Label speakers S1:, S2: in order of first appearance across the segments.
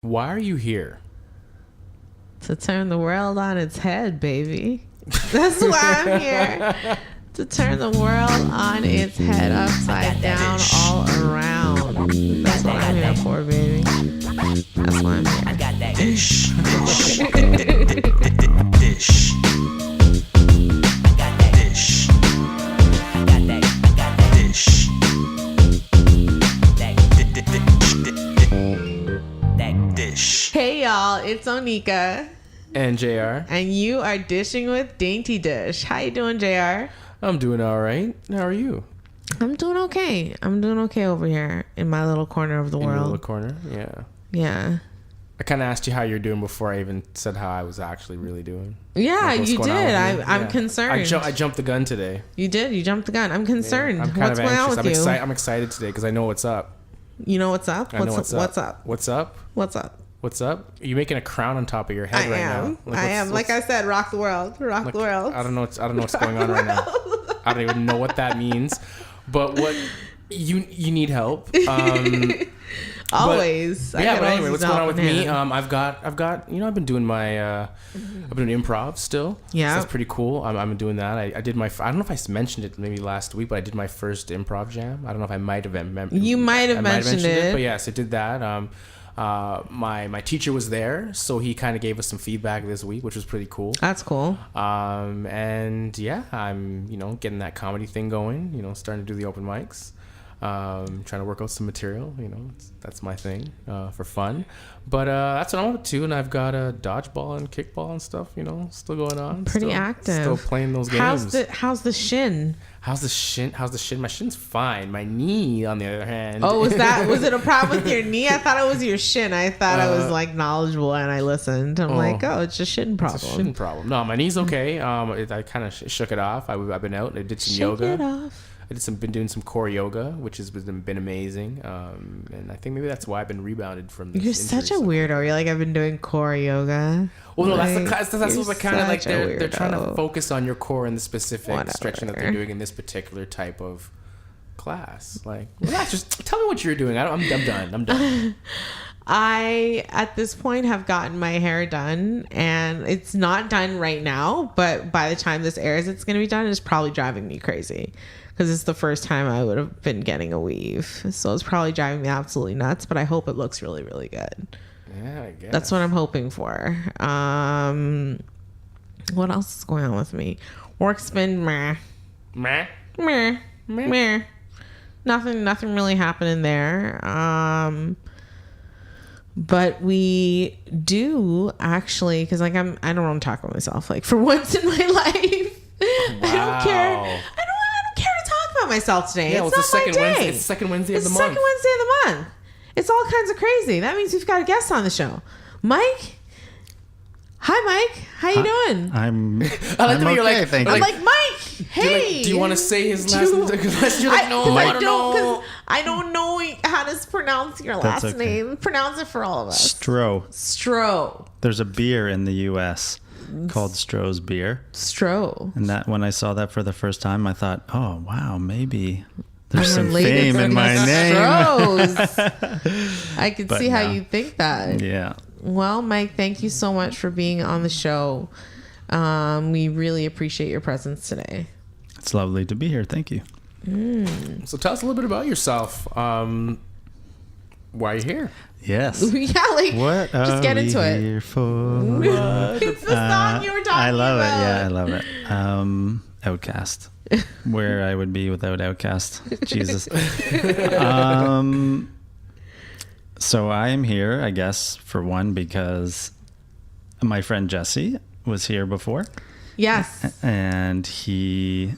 S1: Why are you here?
S2: To turn the world on its head, baby. That's why I'm here. To turn the world on its head, upside down, all around. That's what I'm here for, baby. That's why I'm here.
S3: I got that dish.
S1: Dish.
S3: I got that
S1: Dish.
S3: I got that
S1: Dish.
S3: that
S1: Dish.
S2: Hey, y'all. It's Onika.
S1: And J.R.
S2: And you are dishing with Dainty Dish. How you doing, J.R.?
S1: I'm doing all right. How are you?
S2: I'm doing okay. I'm doing okay over here in my little corner of the
S1: In your
S2: world.
S1: little corner? Yeah.
S2: Yeah.
S1: I kind of asked you how you're doing before I even said how I was actually really doing.
S2: Yeah,
S1: Like, what's
S2: you
S1: going on
S2: did.
S1: with you?
S2: I'm
S1: Yeah.
S2: concerned.
S1: I jumped the gun today.
S2: You did. You jumped the gun. I'm concerned.
S1: I'm kind
S2: What's
S1: of
S2: going on
S1: anxious.
S2: with you?
S1: I'm excited today because I know what's up.
S2: You know what's up?
S1: I know what's up.
S2: What's up?
S1: What's up?
S2: What's up?
S1: What's up? You're making a crown on top of your head
S2: I
S1: right
S2: am.
S1: now.
S2: I am. Like I said, rock the world. Rock the world.
S1: I don't know what's going on right now. I don't even know what that means. But what you need help.
S2: Always.
S1: But anyway, what's going on with me? I've been doing my I've been doing improv still.
S2: Yeah.
S1: So that's pretty cool. I'm doing that. I did my I don't know if I mentioned it maybe last week, but I did my first improv jam. I don't know if I might have
S2: You might have mentioned it.
S1: But yes, I did that. My teacher was there, so he kind of gave us some feedback this week, which was pretty cool.
S2: That's cool.
S1: And yeah, I'm getting that comedy thing going. Starting to do the open mics. Trying to work out some material. That's my thing for fun. But that's what I'm up to, and I've got a dodgeball and kickball and stuff. Still going on.
S2: Pretty active.
S1: Still playing those games.
S2: How's the shin?
S1: How's the shin? My shin's fine. My knee, on the other hand.
S2: Oh, was it a problem with your knee? I thought it was your shin. I thought I was like knowledgeable and I listened. I'm like, oh, it's a shin problem.
S1: It's a shin problem. No, my knee's okay. I kind of shook it off. I've been out. I did some
S2: Shake
S1: yoga.
S2: it off.
S1: Been doing some core yoga, which has been amazing. And I think maybe that's why I've been rebounded from this.
S2: You're such a weirdo. You're like, I've been doing core yoga.
S1: Well, no,
S2: like,
S1: that's what kind of like they're trying to
S2: weirdo.
S1: focus on your core and the specific
S2: Whatever.
S1: stretching that they're doing in this particular type of class. Like, relax, just tell me what you're doing. I'm done. I'm done.
S2: I, at this point, have gotten my hair done, and it's not done right now, but by the time this airs, it's going to be done. It's probably driving me crazy because it's the first time I would have been getting a weave. So it's probably driving me absolutely nuts, but I hope it looks really, really good.
S1: Yeah, I guess.
S2: That's what I'm hoping for. What else is going on with me? Work's been meh.
S1: Meh.
S2: Meh. Meh. Nothing really happening there. But we do actually, because like I don't want to talk about myself. Like for once in my life,
S1: Wow.
S2: I don't care. I don't care to talk about myself today.
S1: Yeah,
S2: it's
S1: it's the
S2: not my
S1: second
S2: day.
S1: Wednesday. It's the second Wednesday of the month.
S2: Second Wednesday of the month. It's all kinds of crazy. That means we've got a guest on the show, Mike. Hi, Mike. How you doing?
S4: I'm
S1: like the way you're
S4: okay,
S1: like-
S4: thank
S2: I'm
S4: you.
S2: like, Mike. Hey.
S1: Do you want to say his last name? Because you're like, no, I don't know.
S2: Because I don't know how to pronounce your
S4: That's
S2: last
S4: okay.
S2: name. Pronounce it for all of us.
S4: Stroh.
S2: Stroh.
S4: There's a beer in the U.S. called Stroh's beer,
S2: Stroh.
S4: and that when I saw that for the first time, I thought, oh wow, maybe there's
S2: I'm
S4: some
S2: related
S4: fame
S2: to
S4: in my
S2: these
S4: name.
S2: Strohs. I could
S4: But
S2: see how
S4: no.
S2: you think that.
S4: Yeah,
S2: Well, Mike, thank you so much for being on the show. We really appreciate your presence today.
S4: it's lovely to be here. Thank you.
S1: So tell us a little bit about yourself. Why are you here?
S4: Yes.
S2: Yeah, like
S4: What
S2: just
S4: are
S2: get
S4: we
S2: into it.
S4: here for?
S2: It's the song you were talking about.
S4: I love it. Yeah, I love it. Outcast. Where I would be without Outcast. Jesus. So I am here, I guess, for one, because my friend Jesse was here before,
S2: Yes.
S4: and he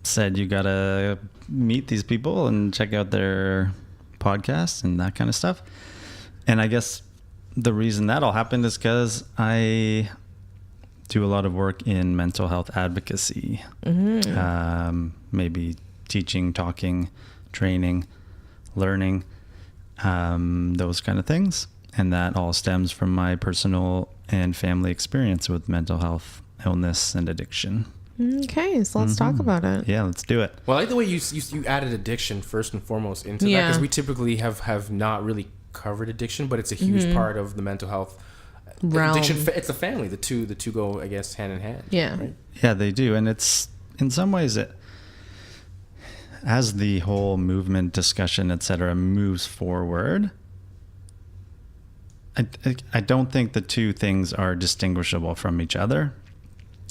S4: said you gotta meet these people and check out their podcasts and that kind of stuff. And I guess the reason that all happened is because I do a lot of work in mental health advocacy, maybe teaching, talking, training, learning, those kind of things. And that all stems from my personal and family experience with mental health, illness, and addiction.
S2: Okay, so let's talk about it.
S4: Yeah, let's do it.
S1: Well, I like the way you added addiction first and foremost into that,
S2: Yeah.
S1: because we typically have not really covered addiction, but it's a huge part of the mental health
S2: Realm.
S1: addiction. It's a family. The two go, I guess, hand in hand.
S2: Yeah.
S1: Right?
S4: Yeah, they do. And it's, in some ways, as the whole movement discussion, etc., moves forward, I don't think the two things are distinguishable from each other.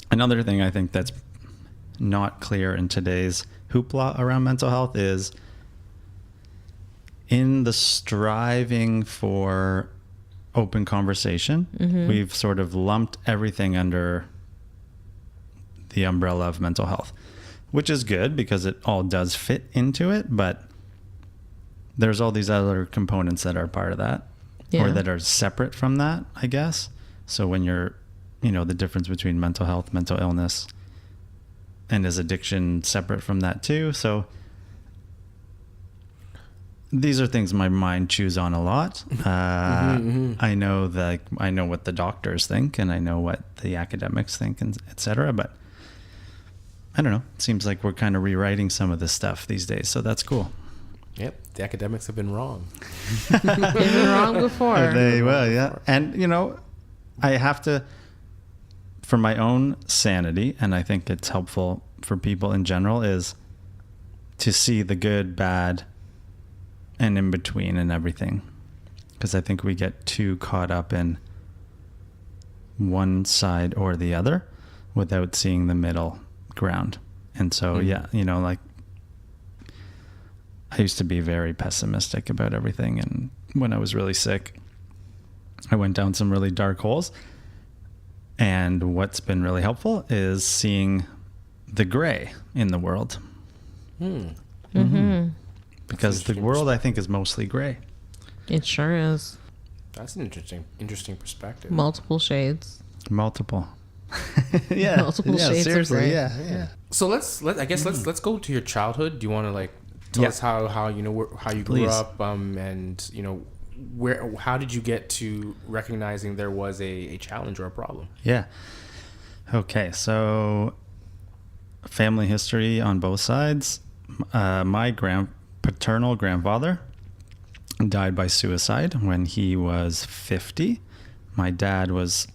S4: Another thing I think that's not clear in today's hoopla around mental health is, in the striving for open conversation, we've sort of lumped everything under the umbrella of mental health, which is good because it all does fit into it, but there's all these other components that are part of that,
S2: Yeah.
S4: or that are separate from that, I guess. So when you're, the difference between mental health, mental illness, and is addiction separate from that too? So these are things my mind chews on a lot. I know what the doctors think, and I know what the academics think, and et cetera. But I don't know. It seems like we're kind of rewriting some of this stuff these days. So that's cool.
S1: Yep. The academics have been wrong.
S2: They've been wrong before.
S4: They will, yeah. And, I have to, for my own sanity, and I think it's helpful for people in general, is to see the good, bad, and in between and everything. Because I think we get too caught up in one side or the other without seeing the middle ground. And so, like, I used to be very pessimistic about everything. And when I was really sick, I went down some really dark holes. And what's been really helpful is seeing the gray in the world. Because the world, I think, is mostly gray.
S2: It sure is.
S1: That's an interesting perspective.
S2: Multiple shades.
S4: Multiple. Yeah.
S2: Multiple shades of
S4: seriously,
S2: gray.
S4: yeah.
S1: So let's go to your childhood. Do you want to tell us how how you grew
S4: Please.
S1: up, and how did you get to recognizing there was a challenge or a problem?
S4: Yeah. Okay, so family history on both sides. My paternal grandfather died by suicide when he was 50. My dad was,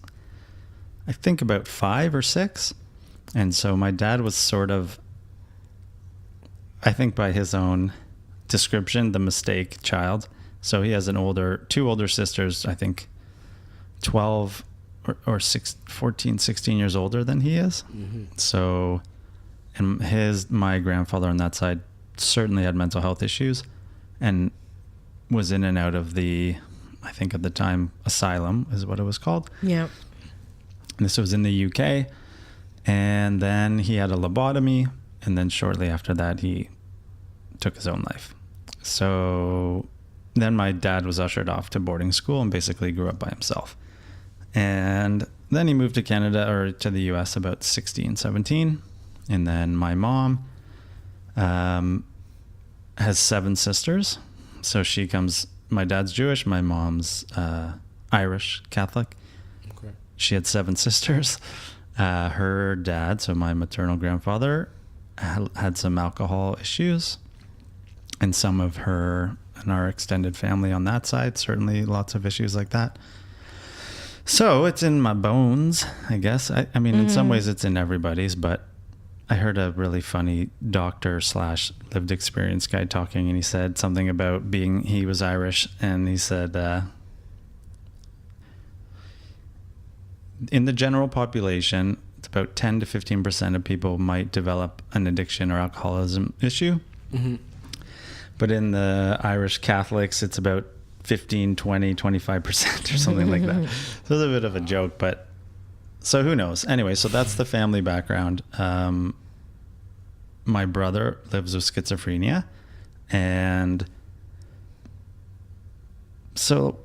S4: I think, about 5 or 6. And so my dad was sort of, I think by his own description, the mistake child. So he has two older sisters, I think 12 or 14, 16 years older than he is. So, and my grandfather on that side certainly had mental health issues and was in and out of I think at the time, asylum is what it was called.
S2: Yeah.
S4: And this was in the UK. And then he had a lobotomy. And then shortly after that, he took his own life. So then my dad was ushered off to boarding school and basically grew up by himself. And then he moved to Canada, or to the US, about 16, 17. And then my mom has 7 sisters. So my dad's Jewish, my mom's Irish Catholic.
S1: Okay.
S4: She had 7 sisters. Her dad, so my maternal grandfather, had some alcohol issues. And some of her and our extended family on that side, certainly lots of issues like that. So it's in my bones, I guess. I mean, in some ways it's in everybody's, but I heard a really funny doctor / lived experience guy talking, and he said something about he was Irish, and he said, in the general population, it's about 10 to 15% of people might develop an addiction or alcoholism issue. But in the Irish Catholics, it's about 15, 20, 25% or something like that. So it's a bit of a joke, but so who knows? Anyway, so that's the family background. My brother lives with schizophrenia, and so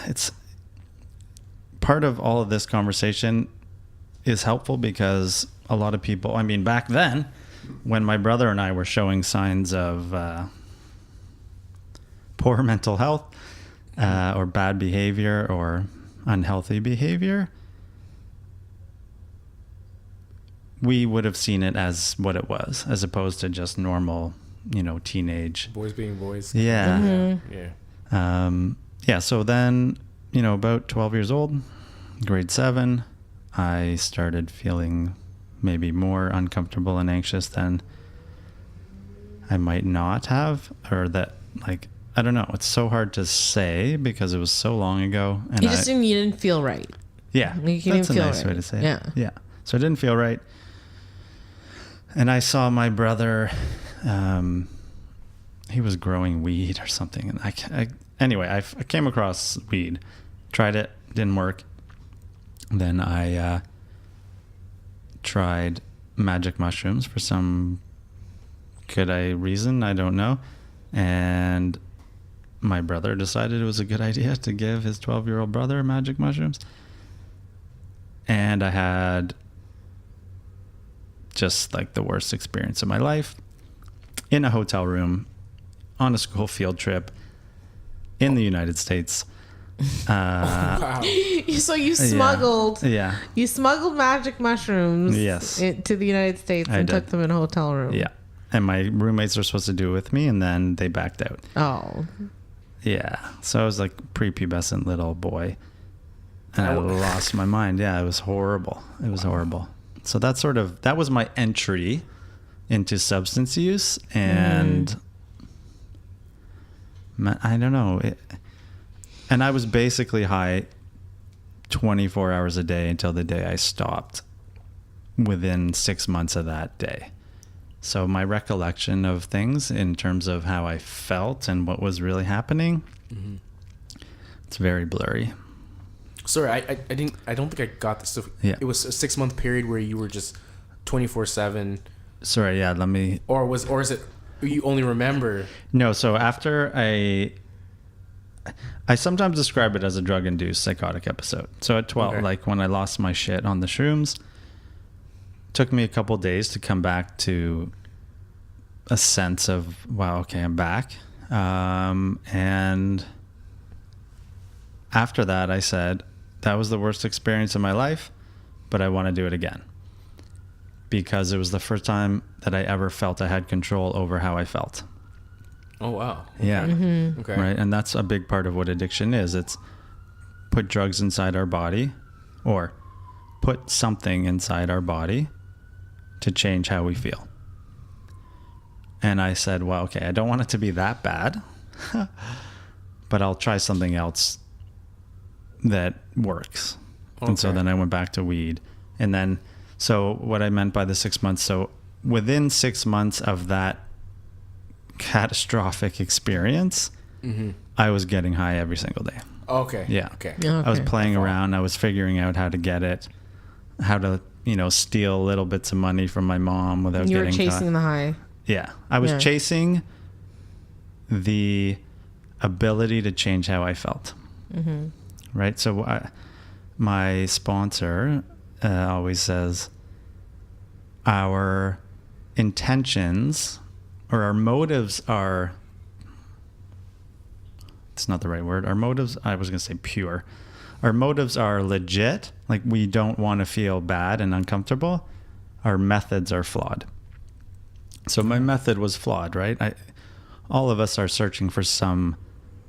S4: it's part of all of this conversation is helpful because a lot of people, I mean, back then, when my brother and I were showing signs of poor mental health or bad behavior or unhealthy behavior, we would have seen it as what it was, as opposed to just normal, teenage.
S1: Boys being boys.
S4: Yeah.
S1: Yeah.
S4: Yeah. So then, about 12 years old, grade 7, I started feeling maybe more uncomfortable and anxious than I might not have, or that, like, I don't know. It's so hard to say because it was so long ago. And
S2: You didn't feel right.
S4: yeah,
S2: You didn't
S4: that's a
S2: feel
S4: nice
S2: right.
S4: way to say it.
S2: Yeah.
S4: Yeah. So I didn't feel right. And I saw my brother, he was growing weed or something. And anyway, I came across weed, tried it, didn't work. Then I tried magic mushrooms for some good reason, I don't know. And my brother decided it was a good idea to give his 12-year-old brother magic mushrooms. And I had just like the worst experience of my life in a hotel room on a school field trip in the United States.
S1: Wow.
S2: So you smuggled,
S4: Yeah.
S2: you smuggled magic mushrooms,
S4: Yes.
S2: to the United States
S4: I
S2: and
S4: did.
S2: took them in a hotel room.
S4: Yeah. And my roommates were supposed to do it with me, and then they backed out.
S2: Oh,
S4: Yeah. So I was like prepubescent little boy. And I lost my mind. Yeah, it was horrible. It was horrible. So that was my entry into substance use. And I don't know. And I was basically high 24 hours a day until the day I stopped within 6 months of that day. So my recollection of things in terms of how I felt and what was really happening, it's very blurry.
S1: Sorry, I don't think I got this. So
S4: Yeah.
S1: it was a 6-month period where you were just 24/7,
S4: Sorry, yeah,
S1: or is it you only remember?
S4: No, so after I sometimes describe it as a drug-induced psychotic episode. So at 12,
S1: Okay.
S4: like when I lost my shit on the shrooms, took me a couple days to come back to a sense of, wow, okay, I'm back. And after that, I said, that was the worst experience of my life, but I want to do it again. Because it was the first time that I ever felt I had control over how I felt.
S1: Oh wow.
S4: Yeah.
S1: Okay.
S4: Right. And that's a big part of what addiction is. It's put drugs inside our body, or put something inside our body to change how we feel. And I said, well, okay, I don't want it to be that bad, but I'll try something else that works. Okay. And so then I went back to weed. And then, so what I meant by the 6 months, so within 6 months of that catastrophic experience, I was getting high every single day.
S1: Okay.
S4: Yeah.
S1: Okay.
S4: I was playing around. I was figuring out how to get it, how to, steal little bits of money from my mom without
S2: you were
S4: getting
S2: chasing
S4: caught.
S2: the high.
S4: Yeah. I was
S2: Yeah.
S4: chasing the ability to change how I felt. Right. So my sponsor always says our intentions or our motives are, it's not the right word. Our motives, I was going to say pure. Our motives are legit. Like, we don't want to feel bad and uncomfortable. Our methods are flawed. So my method was flawed, right? All of us are searching for some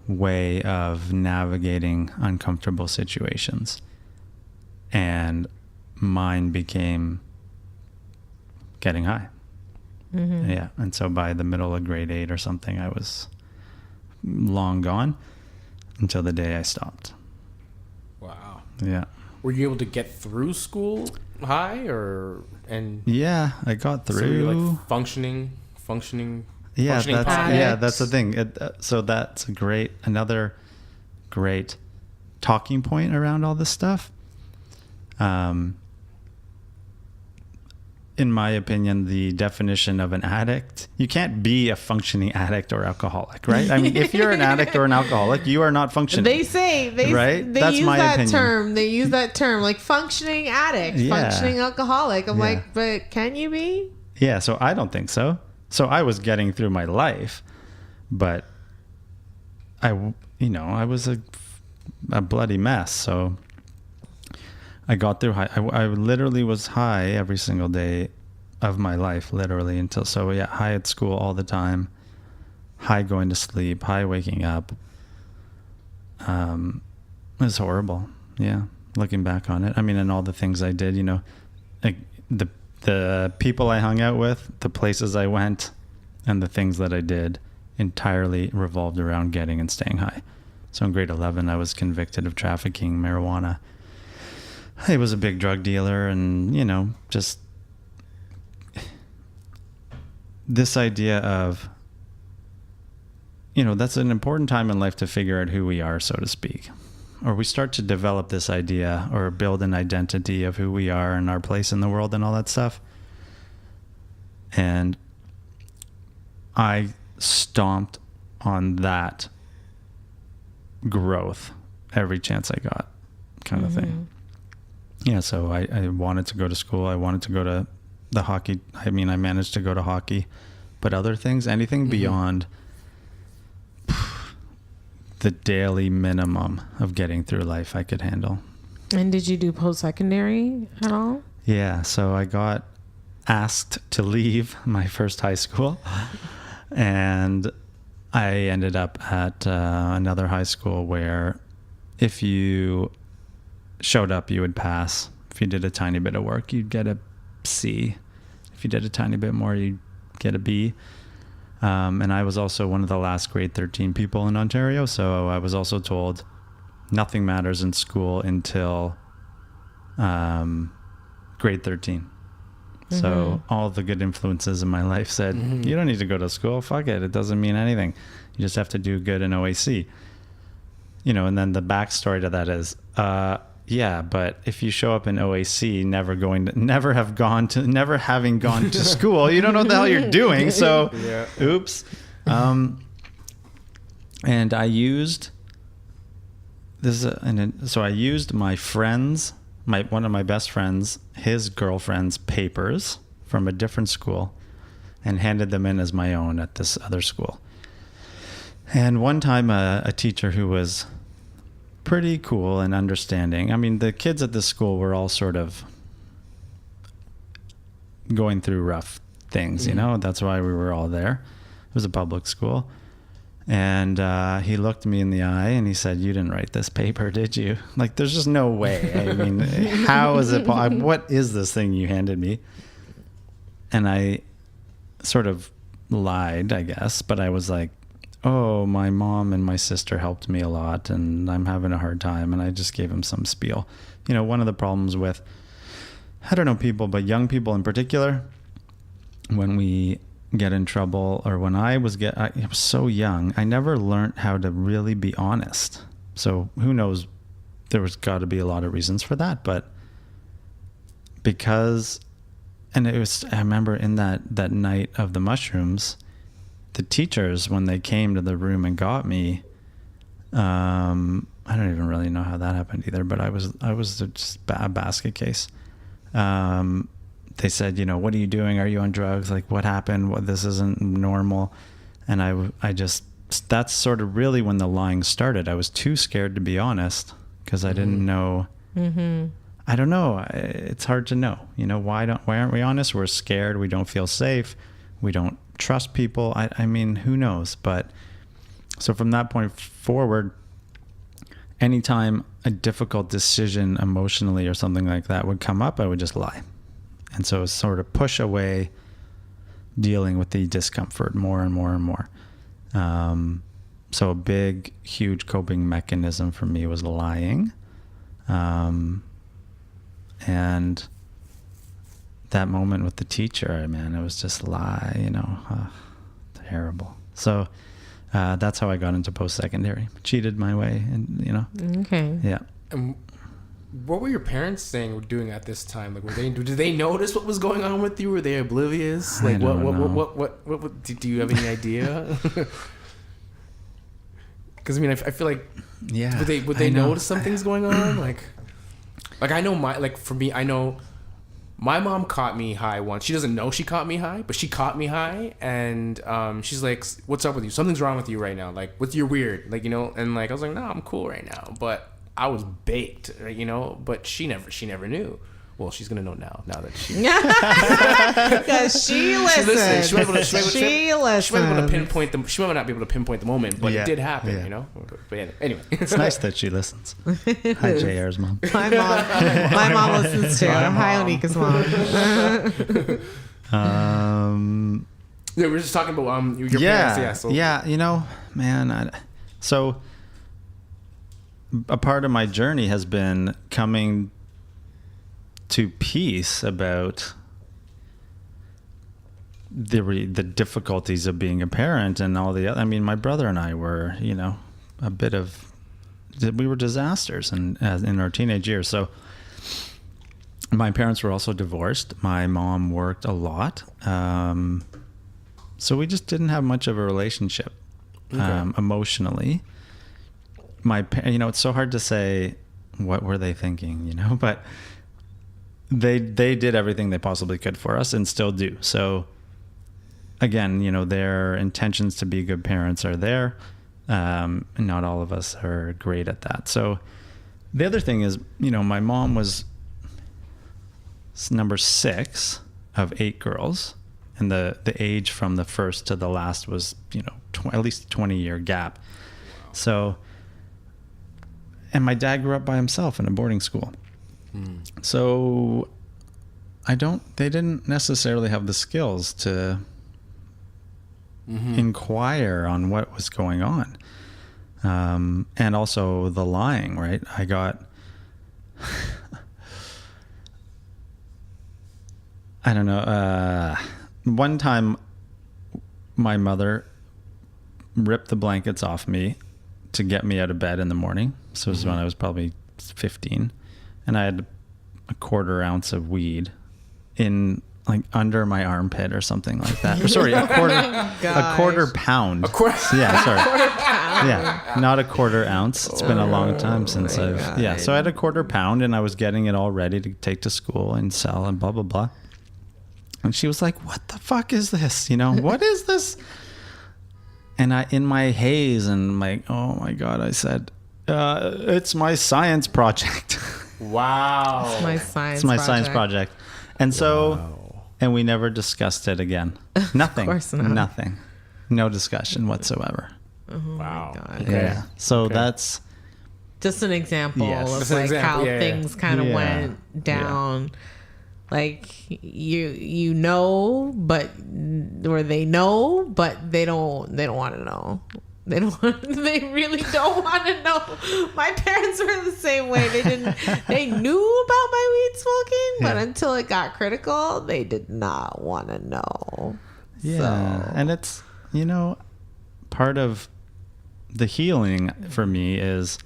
S4: way of navigating uncomfortable situations. And mine became getting high. Yeah. And so by the middle of grade 8 or something, I was long gone until the day I stopped.
S1: Wow.
S4: Yeah.
S1: Were you able to get through school high,
S4: Yeah, I got through.
S1: So you're like functioning
S4: Yeah,
S1: functioning
S4: that's the thing. So that's another great talking point around all this stuff. In my opinion, the definition of an addict, you can't be a functioning addict or alcoholic, right? I mean, if you're an addict or an alcoholic, you are not functioning.
S2: They say
S4: right?
S2: They
S4: That's
S2: use
S4: my
S2: that
S4: opinion.
S2: term. They use that term, like functioning addict,
S4: Yeah.
S2: functioning alcoholic. I'm
S4: Yeah.
S2: like, but can you be?
S4: Yeah, so I don't think so. So I was getting through my life, but I was a bloody mess. So I got through high. I literally was high every single day of my life, literally high at school all the time, high going to sleep, high waking up, It was horrible. Yeah. Looking back on it. I mean, and all the things I did, you know, like the people I hung out with, the places I went, and the things that I did entirely revolved around getting and staying high. So in grade 11, I was convicted of trafficking marijuana. I was a big drug dealer, and, you know, just this idea of, you know, that's an important time in life to figure out who we are, so to speak. Or we start to develop this idea or build an identity of who we are and our place in the world and all that stuff. And I stomped on that growth every chance I got, kind of thing. Yeah, so I wanted to go to school. I wanted to go to the hockey. I mean, I managed to go to hockey, but other things, anything beyond the daily minimum of getting through life, I could handle.
S2: And did you do post-secondary at all?
S4: Yeah, so I got asked to leave my first high school, and I ended up at another high school where if you showed up, you would pass. If you did a tiny bit of work, you'd get a C. If you did a tiny bit more, you'd get a B. And I was also one of the last grade 13 people in Ontario, so I was also told nothing matters in school until grade 13. So all the good influences in my life said, you don't need to go to school. Fuck it. It doesn't mean anything. You just have to do good in OAC. You know, and then the backstory to that is, yeah, but if you show up in OAC, never having gone to school, you don't know what the hell you're doing. So, oops. And I used so I used my friends, one of my best friends, his girlfriend's papers from a different school, and handed them in as my own at this other school. And one time, a teacher who was pretty cool and understanding. I mean, the kids at this school were all sort of going through rough things, you know? That's why we were all there. It was a public school. And he looked me in the eye and he said, "You didn't write this paper, did you?" Like, there's just no way. I mean, how is it? What is this thing you handed me? And I sort of lied, I guess, but I was like, "Oh, my mom and my sister helped me a lot and I'm having a hard time." And I just gave him some spiel. You know, one of the problems with, I don't know people, but young people in particular, when we get in trouble, or when I was so young, I never learned how to really be honest. So who knows, there was got to be a lot of reasons for that, but because, and it was, I remember in that night of the mushrooms, the teachers, when they came to the room and got me, I don't even really know how that happened either, but I was just a basket case. They said, you know, "What are you doing? Are you on drugs? Like, what happened? This isn't normal." And I just, that's sort of really when the lying started. I was too scared to be honest because I didn't know. I don't know. It's hard to know. You know, why aren't we honest? We're scared. We don't feel safe. We don't trust people. I mean, who knows? But so from that point forward, anytime a difficult decision emotionally or something like that would come up, I would just lie. And so sort of push away dealing with the discomfort more and more and more. So a big, huge coping mechanism for me was lying. And that moment with the teacher, man, it was just lie, you know, terrible. So that's how I got into post-secondary. Cheated my way, and you know.
S2: Okay.
S4: Yeah.
S1: What were your parents saying or doing at this time? Like, did they notice what was going on with you? Were they oblivious? Like, what do you have any idea? Because I mean, I feel like,
S4: yeah,
S1: would they notice something's going on? Like I know for me, I know my mom caught me high once. She doesn't know she caught me high, but she caught me high, and she's like, "What's up with you? Something's wrong with you right now. Like, you're weird." Like, you know, and like I was like, "No, I'm cool right now," but I was baked, you know, but she never knew. Well, she's gonna know now that she.
S2: Because she listens.
S1: She might be able to pinpoint the. She might not be able to pinpoint the moment, but it did happen.
S4: Yeah.
S1: You know. But anyway,
S4: It's nice that she listens. Hi, JR's mom.
S2: My mom listens too. Hi, Onika's mom.
S1: Yeah, we were just talking about your
S4: Yeah,
S1: parents. So.
S4: yeah. You know, man. So a part of my journey has been coming to peace about the difficulties of being a parent and all the other. I mean, my brother and I were, you know, we were disasters in our teenage years. So my parents were also divorced. My mom worked a lot. So we just didn't have much of a relationship emotionally. You know, it's so hard to say what were they thinking, you know, but they did everything they possibly could for us and still do. So again, you know, their intentions to be good parents are there. And not all of us are great at that. So the other thing is, you know, my mom was number 6 of 8 girls. And the age from the first to the last was, you know, at least a 20-year gap. Wow. So, and my dad grew up by himself in a boarding school. So they didn't necessarily have the skills to inquire on what was going on. And also the lying, right? I got, I don't know, one time my mother ripped the blankets off me to get me out of bed in the morning. So it was when I was probably 15. And I had a 1/4 ounce of weed in like under my armpit or something like that. Or, sorry, a quarter pound. Yeah, sorry. Yeah, not a 1/4 ounce. It's been a long time since I've So I had a 1/4 pound and I was getting it all ready to take to school and sell and blah blah blah. And she was like, "What the fuck is this? You know, what is this?" And I, in my haze and like, oh my God, I said, "It's my science project."
S1: Wow.
S2: It's my science project.
S4: And so, and we never discussed it again. Nothing.
S2: Of course not.
S4: Nothing. No discussion whatsoever.
S2: Oh
S1: wow.
S2: My God.
S1: Okay.
S4: Yeah. So that's
S2: just an example of
S1: Just an
S2: like
S1: example.
S2: how
S1: Yeah,
S2: things kind of went down. Like you know, but or they know, but they don't want to know. They really don't want to know. My parents were the same way. They knew about my weed smoking, but until it got critical, they did not want to know.
S4: Yeah.
S2: So.
S4: And it's, you know, part of the healing for me is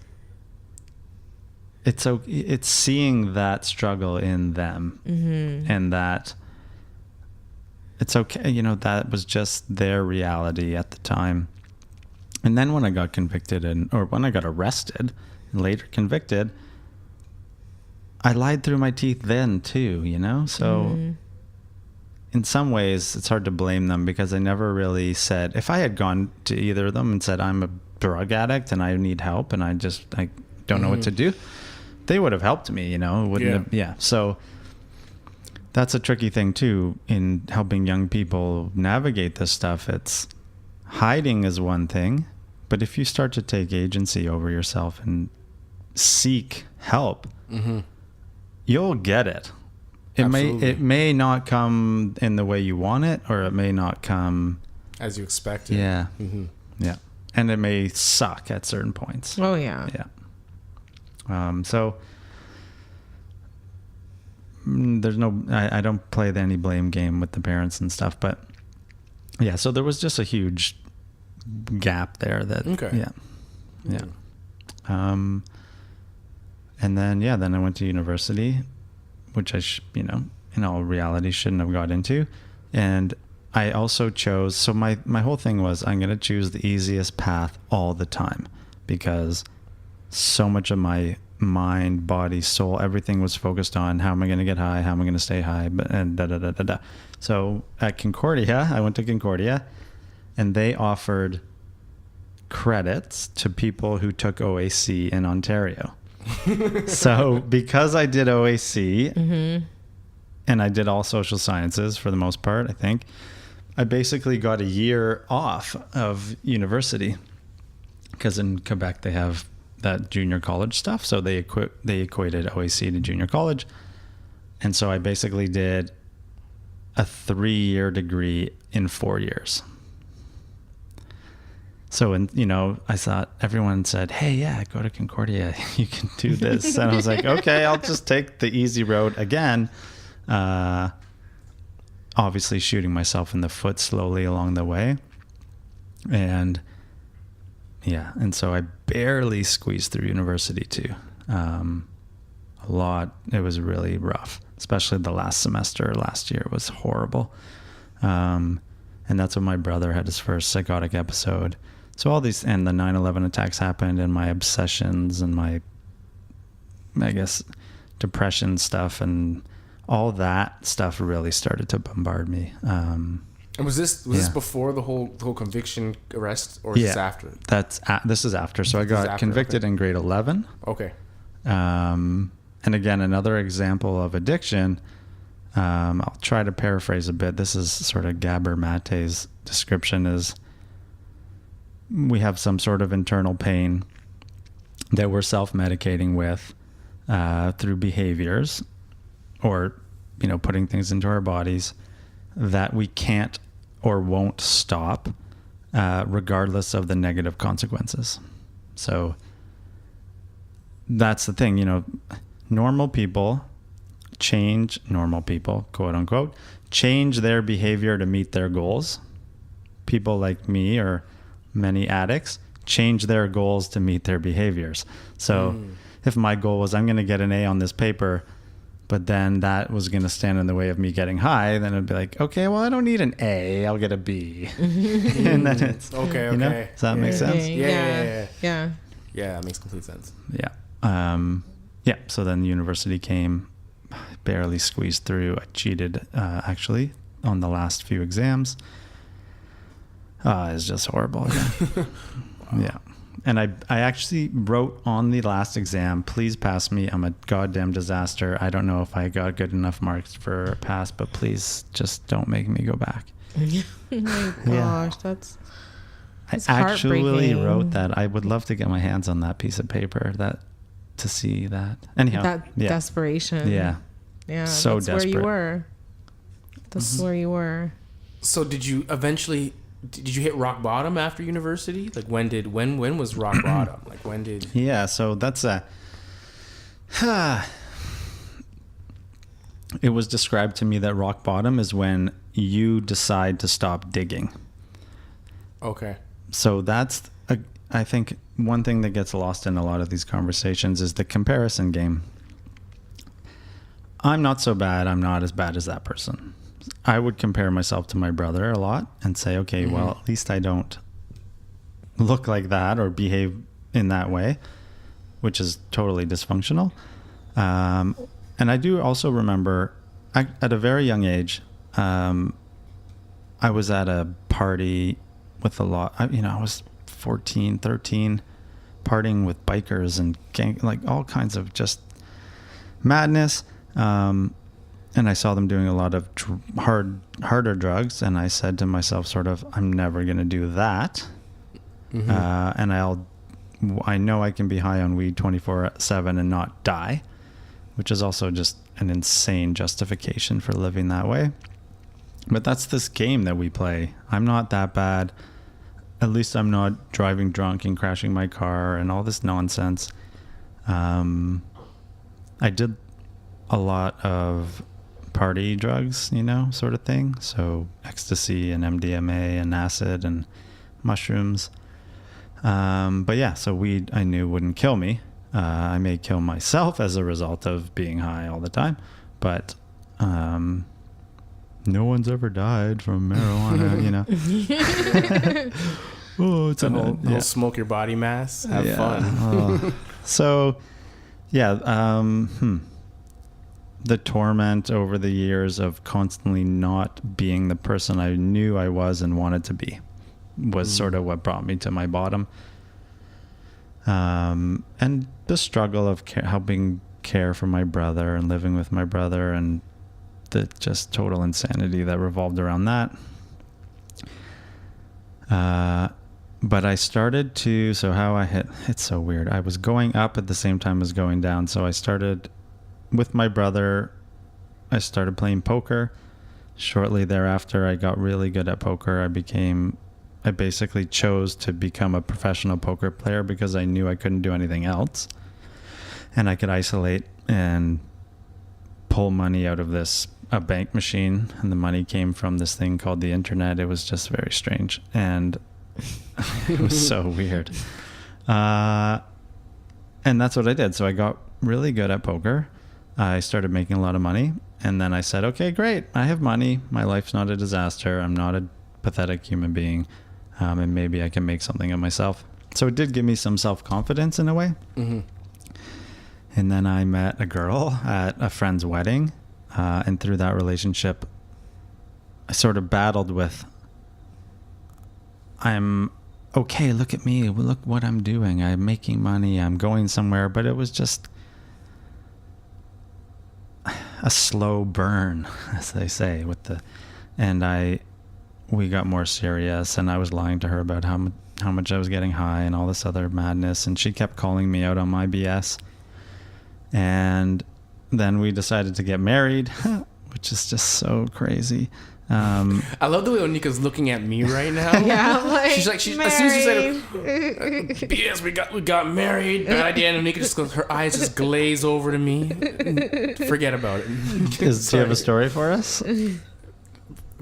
S4: it's seeing that struggle in them, and that it's okay. You know, that was just their reality at the time. And then when I got convicted or when I got arrested and later convicted, I lied through my teeth then too, you know? So in some ways it's hard to blame them because I never really said, if I had gone to either of them and said, I'm a drug addict and I need help and I don't know what to do, they would have helped me, you know? So that's a tricky thing too in helping young people navigate this stuff. It's hiding is one thing, but if you start to take agency over yourself and seek help, you'll get it. It may not come in the way you want it, or it may not come
S1: as you expected.
S4: Yeah. Yeah. And it may suck at certain points.
S2: Oh yeah.
S4: Yeah. So there's I don't play any blame game with the parents and stuff, but yeah, so there was just a huge gap there that, yeah. And then I went to university, which I, in all reality shouldn't have got into. And I also chose, so my whole thing was I'm going to choose the easiest path all the time because so much of my mind, body, soul, everything was focused on how am I going to get high, how am I going to stay high, and da-da-da-da-da. So at Concordia, I went to Concordia, and they offered credits to people who took OAC in Ontario. So because I did OAC and I did all social sciences for the most part, I think, I basically got a year off of university because in Quebec they have that junior college stuff. So they equated OAC to junior college. And so I basically did a 3-year degree in 4 years. So, I thought everyone said, hey, yeah, go to Concordia. You can do this. And I was like, okay, I'll just take the easy road again. Obviously shooting myself in the foot slowly along the way. And yeah, and so I barely squeezed through university too. A lot. It was really rough, especially the last semester last year was horrible. And that's when my brother had his first psychotic episode. So all these, and the 9/11 attacks happened, and my obsessions and my, I guess, depression stuff and all that stuff really started to bombard me.
S1: And was this before the whole conviction arrest, or is this after?
S4: This is after. So I got convicted in grade 11.
S1: Okay.
S4: And again, another example of addiction. I'll try to paraphrase a bit. This is sort of Gabor Mate's description is we have some sort of internal pain that we're self-medicating with through behaviors or, putting things into our bodies that we can't or won't stop regardless of the negative consequences. So that's the thing, normal people, quote unquote, change their behavior to meet their goals. People like me or many addicts change their goals to meet their behaviors. So if my goal was I'm going to get an A on this paper, but then that was going to stand in the way of me getting high, then it'd be like, okay, well, I don't need an A, I'll get a B. And then it's
S1: okay.
S4: Does that make sense?
S2: Yeah.
S1: Yeah, that makes complete sense.
S4: Yeah. So then university came, barely squeezed through. I cheated actually on the last few exams. It's just horrible. Yeah. Yeah. And I actually wrote on the last exam, please pass me. I'm a goddamn disaster. I don't know if I got good enough marks for a pass, but please just don't make me go back.
S2: Oh my gosh, that's
S4: I actually wrote that. I would love to get my hands on that piece of paper to see that. Anyhow.
S2: That desperation.
S4: Yeah.
S2: Yeah.
S4: So
S2: that's
S4: desperate.
S2: Where you were. That's where you were.
S1: So did you hit rock bottom after university? Like when was rock bottom? Like when did?
S4: Yeah. So that's it was described to me that rock bottom is when you decide to stop digging.
S1: Okay.
S4: So that's I think one thing that gets lost in a lot of these conversations is the comparison game. I'm not so bad. I'm not as bad as that person. I would compare myself to my brother a lot and say, okay, well, at least I don't look like that or behave in that way, which is totally dysfunctional. And I do also remember at a very young age, I was at a party with a lot, I was 14, 13, partying with bikers and like all kinds of just madness. And I saw them doing a lot of harder drugs. And I said to myself sort of, I'm never going to do that. And I know I can be high on weed 24/7 and not die, which is also just an insane justification for living that way. But that's this game that we play. I'm not that bad. At least I'm not driving drunk and crashing my car and all this nonsense. I did a lot of party drugs, sort of thing. So ecstasy and MDMA and acid and mushrooms. But yeah, so weed I knew wouldn't kill me. I may kill myself as a result of being high all the time, but no one's ever died from marijuana, Oh, it's
S1: a whole smoke your body mass. Have fun.
S4: So, yeah. The torment over the years of constantly not being the person I knew I was and wanted to be was sort of what brought me to my bottom. And the struggle of helping care for my brother and living with my brother, and the just total insanity that revolved around that. But I started to, it's so weird. I was going up at the same time as going down. So I started with my brother. I started playing poker. Shortly thereafter, I got really good at poker. I basically chose to become a professional poker player because I knew I couldn't do anything else. And I could isolate and pull money out of a bank machine. And the money came from this thing called the internet. It was just very strange. And it was so weird. And that's what I did. So I got really good at poker. I started making a lot of money. And then I said, okay, great. I have money. My life's not a disaster. I'm not a pathetic human being. And maybe I can make something of myself. So it did give me some self-confidence in a way. Mm-hmm. And then I met a girl at a friend's wedding. And through that relationship, I sort of battled with, I'm okay, look at me, look what I'm doing. I'm making money, I'm going somewhere, but it was just a slow burn, as they say, we got more serious, and I was lying to her about how much I was getting high and all this other madness, and she kept calling me out on my BS. And then we decided to get married, which is just so crazy.
S1: I love the way Onika's looking at me right now.
S2: Yeah, I'm like,
S1: she's as soon as you said it, yes, we got married. Bad idea. And Onika just goes, her eyes just glaze over to me. Forget about it.
S4: Do you have a story for us?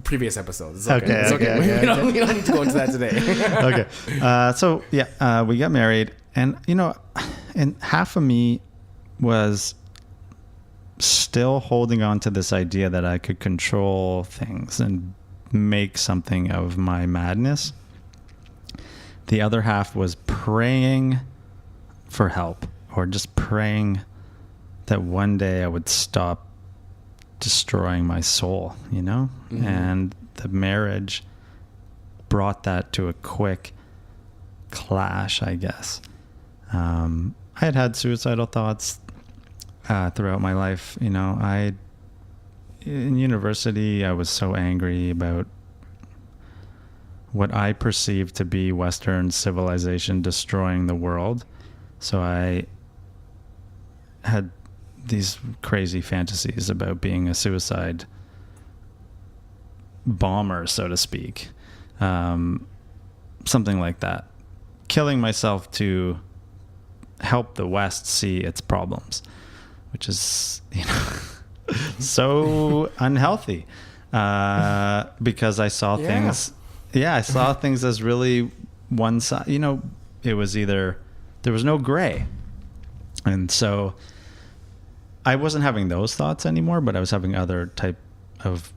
S1: Previous episodes. It's okay.
S4: Okay.
S1: We don't need to go into that today.
S4: Okay. So yeah, we got married, and and half of me was still holding on to this idea that I could control things and make something of my madness. The other half was praying for help, or just praying that one day I would stop destroying my soul, Mm-hmm. And the marriage brought that to a quick clash, I guess. I had suicidal thoughts throughout my life. In university, I was so angry about what I perceived to be Western civilization destroying the world. So I had these crazy fantasies about being a suicide bomber, so to speak. Something like that. Killing myself to help the West see its problems, which is, so unhealthy. Because I saw things. Yeah, I saw things as really one side. It was there was no gray. And so I wasn't having those thoughts anymore, but I was having other type of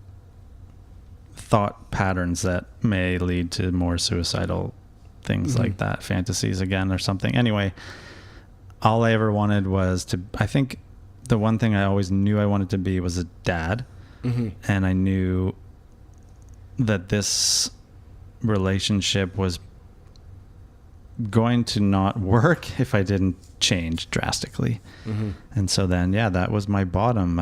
S4: thought patterns that may lead to more suicidal things like that, fantasies again or something. Anyway, all I ever wanted was I think the one thing I always knew I wanted to be was a dad. Mm-hmm. And I knew that this relationship was going to not work if I didn't change drastically. Mm-hmm. And so then, that was my bottom.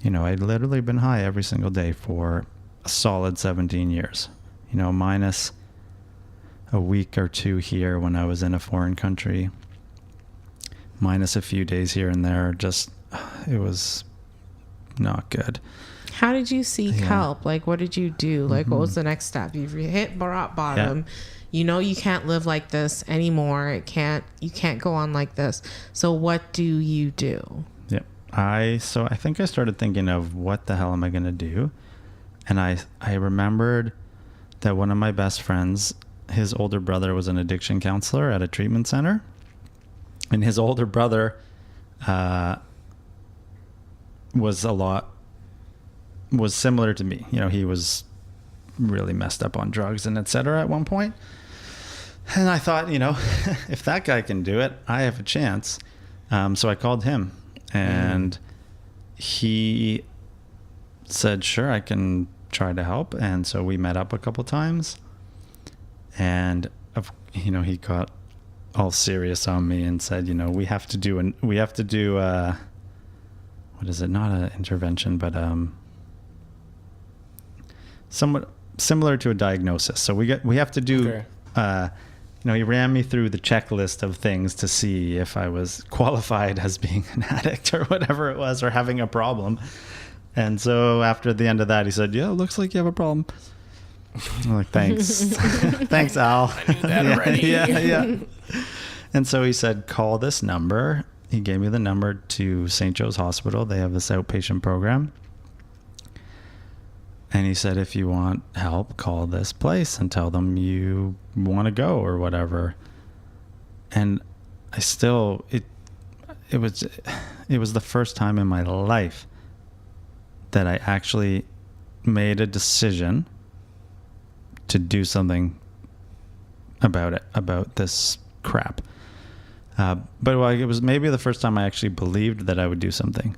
S4: I'd literally been high every single day for a solid 17 years, minus a week or two here when I was in a foreign country, minus a few days here and there. Just, it was not good.
S2: How did you seek help? Like, what did you do? Like, what was the next step? You've hit rock bottom. You can't live like this anymore. You can't go on like this. So what do you do?
S4: Yep. I think I started thinking of what the hell am I going to do? And I remembered that one of my best friends, his older brother was an addiction counselor at a treatment center. And his older brother was similar to me. He was really messed up on drugs and etc. at one point. And I thought, if that guy can do it, I have a chance. So I called him, and he said, sure, I can try to help. And so we met up a couple times, and he got all serious on me and said, we have to do what is it? Not an intervention, but somewhat similar to a diagnosis. So we have to do.
S1: Okay.
S4: He ran me through the checklist of things to see if I was qualified as being an addict or whatever it was, or having a problem. And so after the end of that, he said, "Yeah, it looks like you have a problem." I'm like, "Thanks, thanks, Al."
S1: I knew that already.
S4: Yeah. And so he said, "Call this number." He gave me the number to St. Joe's Hospital. They have this outpatient program. And he said, if you want help, call this place and tell them you want to go or whatever. And I still, it was the first time in my life that I actually made a decision to do something about this crap. But it was maybe the first time I actually believed that I would do something.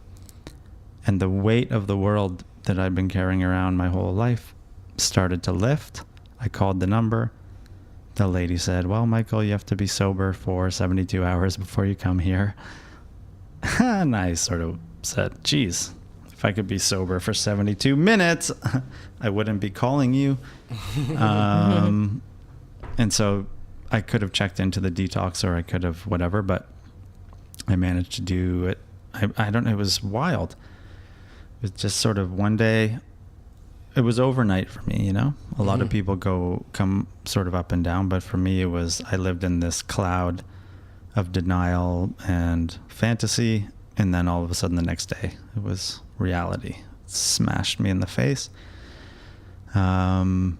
S4: And the weight of the world that I'd been carrying around my whole life started to lift. I called the number. The lady said, "Well, Michael, you have to be sober for 72 hours before you come here." And I sort of said, "Geez, if I could be sober for 72 minutes, I wouldn't be calling you." And so I could have checked into the detox, or I could have whatever, but I managed to do it. I don't know. It was wild. It was just sort of one day. It was overnight for me, A lot of people come sort of up and down, but for me, I lived in this cloud of denial and fantasy, and then all of a sudden the next day, it was reality. It smashed me in the face. And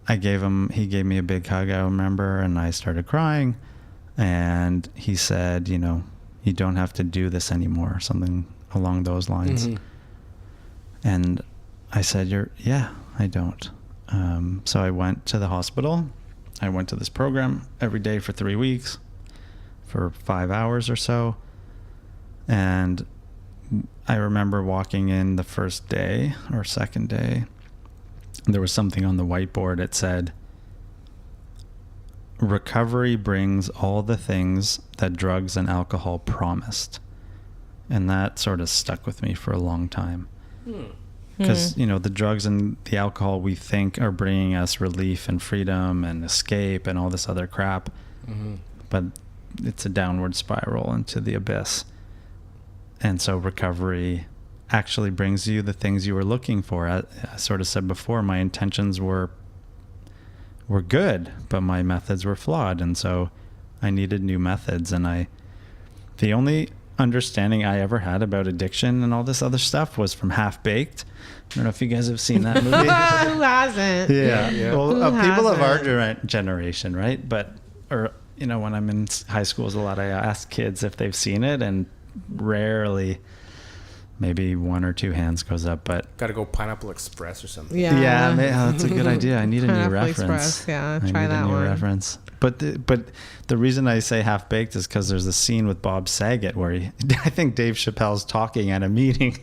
S4: he gave me a big hug, I remember, and I started crying. And he said, you don't have to do this anymore, or something along those lines. Mm-hmm. And I said, I don't. So I went to the hospital. I went to this program every day for 3 weeks for 5 hours or so. And I remember walking in the first day or second day. There was something on the whiteboard. It said, "Recovery brings all the things that drugs and alcohol promised." And that sort of stuck with me for a long time. Because, the drugs and the alcohol we think are bringing us relief and freedom and escape and all this other crap. Mm-hmm. But it's a downward spiral into the abyss. And so recovery actually brings you the things you were looking for. I sort of said before, my intentions were good, but my methods were flawed. And so I needed new methods. And the only understanding I ever had about addiction and all this other stuff was from Half Baked. I don't know if you guys have seen that movie.
S2: Who hasn't?
S4: Yeah. Well, people of our generation, right? But, when I'm in high schools a lot, I ask kids if they've seen it, and rarely, maybe one or two hands goes up. But
S1: gotta go Pineapple Express or something.
S2: Yeah,
S4: that's a good idea. I need a new reference.
S2: Express, yeah, try that one.
S4: Reference. But the reason I say Half Baked is because there's a scene with Bob Saget where I think Dave Chappelle's talking at a meeting,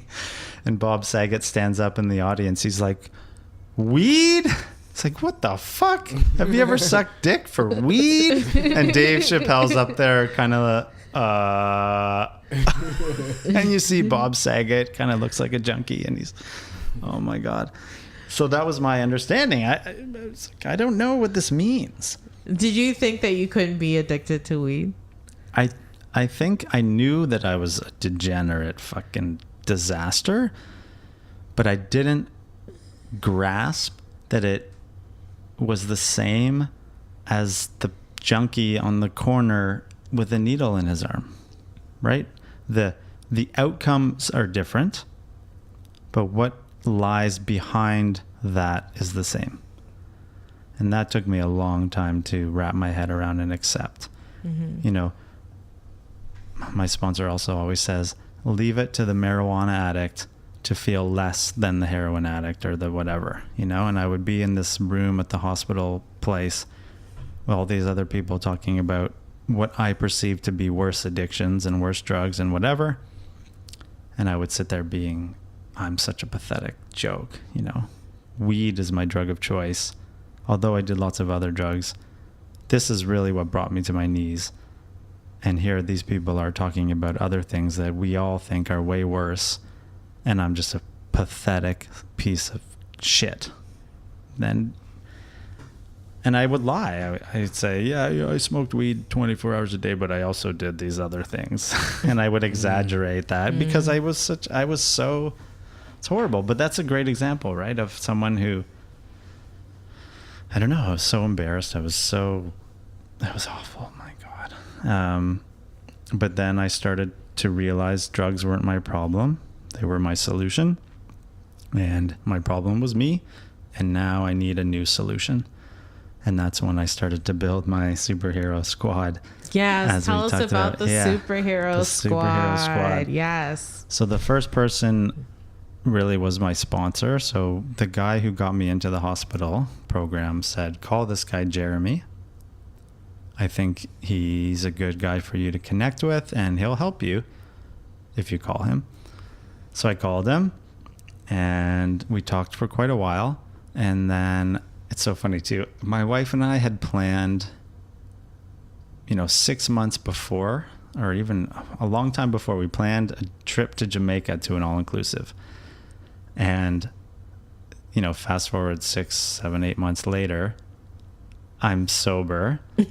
S4: and Bob Saget stands up in the audience. He's like, "Weed?" It's like, what the fuck? Have you ever sucked dick for weed? And Dave Chappelle's up there kind of, and you see Bob Saget kind of looks like a junkie, and he's, oh my God. So that was my understanding. I don't know what this means.
S2: Did you think that you couldn't be addicted to weed?
S4: I think I knew that I was a degenerate fucking disaster, but I didn't grasp that it was the same as the junkie on the corner with a needle in his arm, right? The outcomes are different, but what lies behind that is the same. And that took me a long time to wrap my head around and accept. Mm-hmm. My sponsor also always says, leave it to the marijuana addict to feel less than the heroin addict or the whatever, and I would be in this room at the hospital place with all these other people talking about what I perceived to be worse addictions and worse drugs and whatever. And I would sit there I'm such a pathetic joke, Weed is my drug of choice. Although I did lots of other drugs, this is really what brought me to my knees. And here these people are talking about other things that we all think are way worse. And I'm just a pathetic piece of shit. And I would lie. I'd say, yeah, I smoked weed 24 hours a day, but I also did these other things. And I would exaggerate that because it's horrible. But that's a great example, right? Of someone who, I don't know, I was so embarrassed. That was awful. My God. But then I started to realize drugs weren't my problem. They were my solution. And my problem was me. And now I need a new solution. And that's when I started to build my superhero squad.
S2: Yes, tell us about the superhero squad. Yes.
S4: So the first person really was my sponsor. So the guy who got me into the hospital program said, call this guy Jeremy. I think he's a good guy for you to connect with, and he'll help you if you call him. So I called him, and we talked for quite a while. And then it's so funny too. My wife and I had planned, 6 months before, or even a long time before, we planned a trip to Jamaica to an all-inclusive. And, fast forward 6, 7, 8 months later, I'm sober.
S1: Well,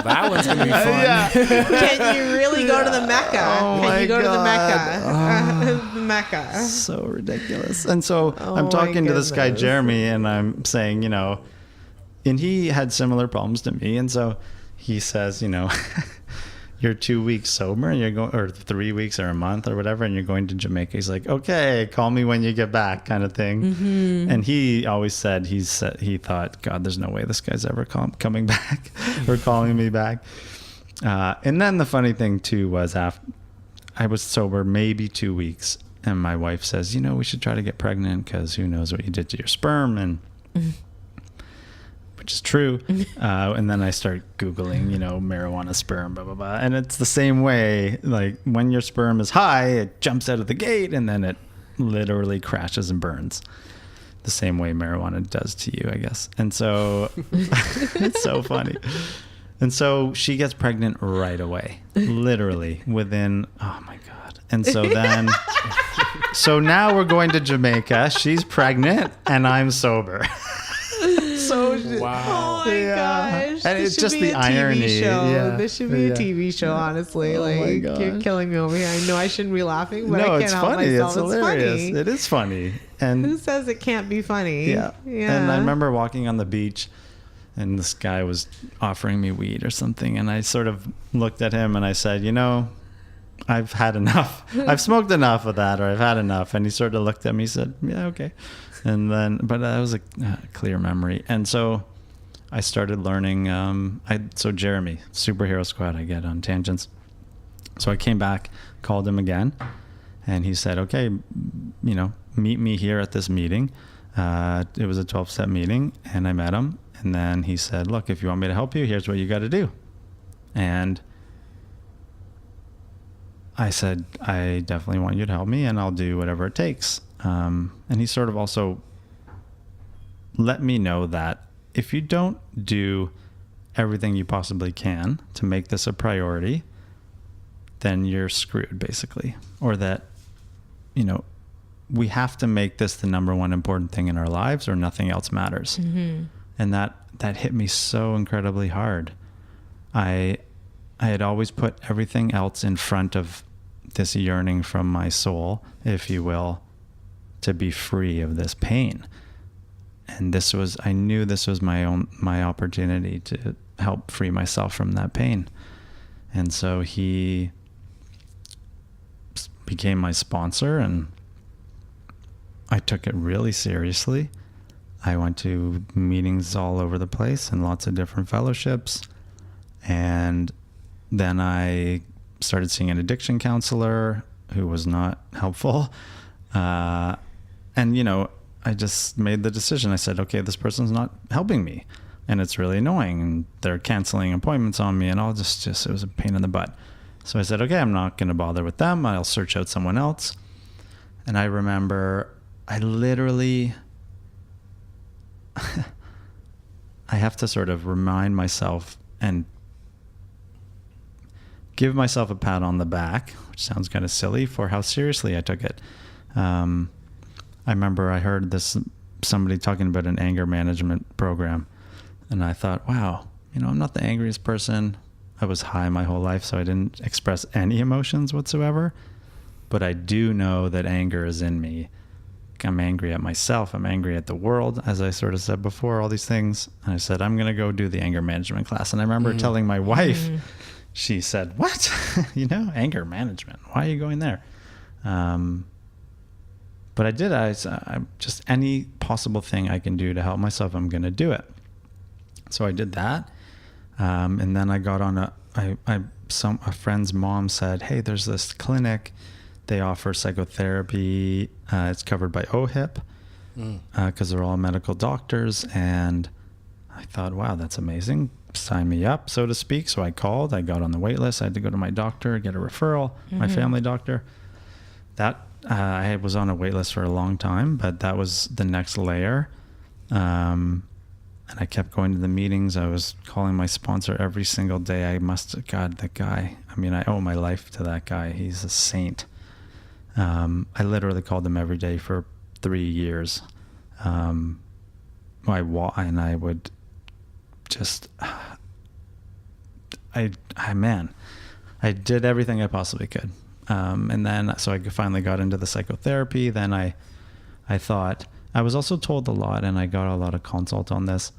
S1: that one's gonna be fun.
S4: Yeah.
S2: Can you really go to the Mecca?
S4: Oh
S2: Can
S4: my
S2: you go to the
S4: God.
S2: Mecca? The Mecca.
S4: So ridiculous. And so I'm
S2: my
S4: talking to this guy,
S2: goodness.
S4: Jeremy, and I'm saying, and he had similar problems to me. And so he says, you're 2 weeks sober and you're going, or 3 weeks or a month or whatever, and you're going to Jamaica. He's like, okay, call me when you get back, kind of thing.
S2: Mm-hmm.
S4: And he always said, he thought, God, there's no way this guy's ever coming back or calling me back. And then the funny thing too was, after I was sober maybe 2 weeks, and my wife says, we should try to get pregnant because who knows what you did to your sperm, and which is true. And then I start Googling, marijuana sperm, blah, blah, blah. And it's the same way. Like when your sperm is high, it jumps out of the gate and then it literally crashes and burns. The same way marijuana does to you, I guess. And so it's so funny. And so she gets pregnant right away, literally within, oh my God. And so then, so now we're going to Jamaica. She's pregnant and I'm sober.
S1: Wow.
S2: Oh my gosh.
S4: And
S2: This
S4: it's
S2: should
S4: just
S2: be
S4: the
S2: a TV
S4: irony.
S2: show.
S4: Yeah.
S2: This should be a
S4: Yeah.
S2: TV show, honestly.
S4: Oh my
S2: like,
S4: God.
S2: you're killing me over here. I know I shouldn't be laughing, but
S4: No,
S2: I can't
S4: it's
S2: help
S4: funny.
S2: myself.
S4: It's
S2: It's
S4: hilarious.
S2: funny.
S4: It is funny. And
S2: Who says it can't be funny?
S4: yeah. And I remember walking on the beach and this guy was offering me weed or something. And I sort of looked at him and I said, I've had enough. I've smoked enough of that, or I've had enough. And he sort of looked at me and said, yeah, okay. And then, but that was a clear memory. And so I started learning, so Jeremy, superhero squad, I get on tangents. So I came back, called him again, and he said, okay, meet me here at this meeting. It was a 12-step meeting, and I met him. And then he said, look, if you want me to help you, here's what you got to do. And I said, I definitely want you to help me, and I'll do whatever it takes. And he sort of also let me know that if you don't do everything you possibly can to make this a priority, then you're screwed, basically. Or that, we have to make this the number one important thing in our lives, or nothing else matters.
S2: Mm-hmm.
S4: And that hit me so incredibly hard. I had always put everything else in front of this yearning from my soul, if you will, to be free of this pain. And I knew this was my opportunity to help free myself from that pain. And so he became my sponsor, and I took it really seriously. I went to meetings all over the place and lots of different fellowships. And then I started seeing an addiction counselor who was not helpful. And, I just made the decision. I said, okay, this person's not helping me, and it's really annoying, and they're canceling appointments on me, and all just it was a pain in the butt. So I said, okay, I'm not going to bother with them. I'll search out someone else. And I remember I literally, I have to sort of remind myself and give myself a pat on the back, which sounds kind of silly, for how seriously I took it. I remember I heard somebody talking about an anger management program, and I thought, wow, I'm not the angriest person. I was high my whole life, so I didn't express any emotions whatsoever. But I do know that anger is in me. I'm angry at myself. I'm angry at the world, as I sort of said before, all these things. And I said, I'm going to go do the anger management class. And I remember telling my wife, she said, what? Anger management. Why are you going there? But I did. I just any possible thing I can do to help myself, I'm going to do it. So I did that. And then I got on a friend's mom said, hey, there's this clinic. They offer psychotherapy. It's covered by OHIP because they're all medical doctors. And I thought, wow, that's amazing. Sign me up, so to speak. So I called. I got on the wait list. I had to go to my doctor, get a referral, my family doctor. That I was on a wait list for a long time, but that was the next layer. And I kept going to the meetings. I was calling my sponsor every single day. God, that guy. I owe my life to that guy. He's a saint. I literally called him every day for 3 years. And I would just, I did everything I possibly could. And then, so I finally got into the psychotherapy. Then I thought, I was also told a lot, and I got a lot of consult on this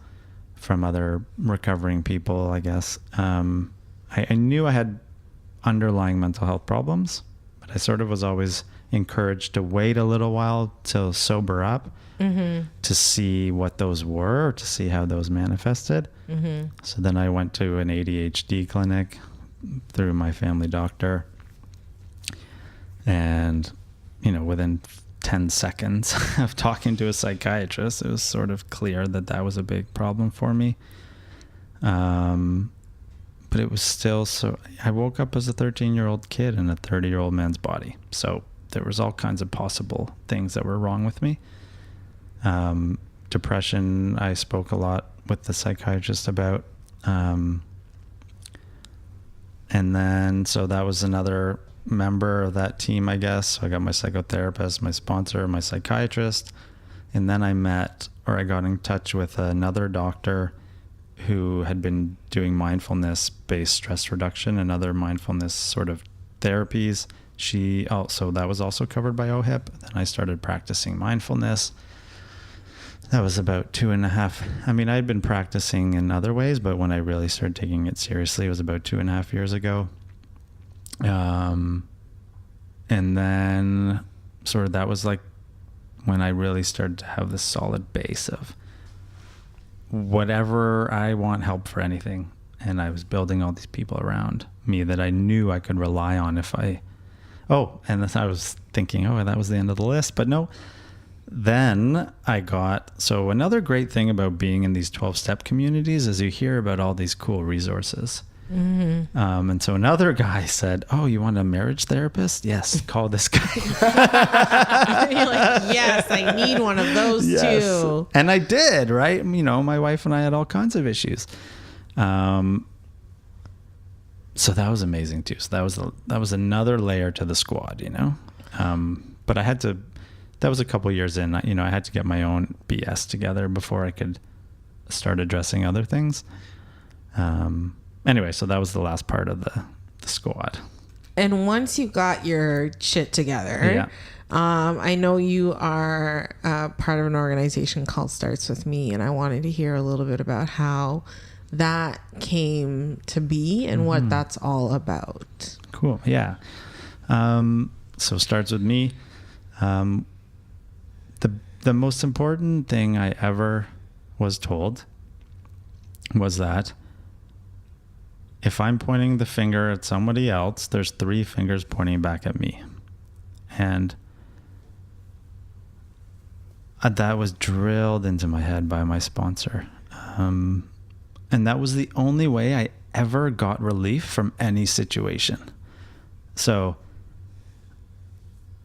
S4: from other recovering people, I guess. I knew I had underlying mental health problems, but I sort of was always encouraged to wait a little while to sober up, to see what those were, to see how those manifested. So then I went to an ADHD clinic through my family doctor. And, within 10 seconds of talking to a psychiatrist, it was sort of clear that was a big problem for me. But it was still I woke up as a 13-year-old kid in a 30-year-old man's body. So there was all kinds of possible things that were wrong with me. Depression, I spoke a lot with the psychiatrist about. And then, so that was another member of that team, I guess. So I got my psychotherapist, my sponsor, my psychiatrist. And then I got in touch with another doctor who had been doing mindfulness-based stress reduction and other mindfulness sort of therapies. That was also covered by OHIP. Then I started practicing mindfulness. That was about 2.5. I'd been practicing in other ways, but when I really started taking it seriously, it was about 2.5 years ago. And then sort of that was like when I really started to have this solid base of whatever I want help for anything. And I was building all these people around me that I knew I could rely on and I was thinking, that was the end of the list, but no. Then so another great thing about being in these 12-step communities is you hear about all these cool resources. And so another guy said, you want a marriage therapist? Yes, call this guy.
S2: You're like, yes, I need one of those too.
S4: And I did, right? My wife and I had all kinds of issues. So that was amazing too. So that was another layer to the squad, but that was a couple years in, I had to get my own BS together before I could start addressing other things. Anyway, so that was the last part of the squad.
S2: And once you got your shit together, I know you are part of an organization called Starts With Me, and I wanted to hear a little bit about how that came to be and what that's all about.
S4: Cool. Yeah. So Starts With Me. The most important thing I ever was told was that if I'm pointing the finger at somebody else, there's 3 fingers pointing back at me. And that was drilled into my head by my sponsor. And that was the only way I ever got relief from any situation. So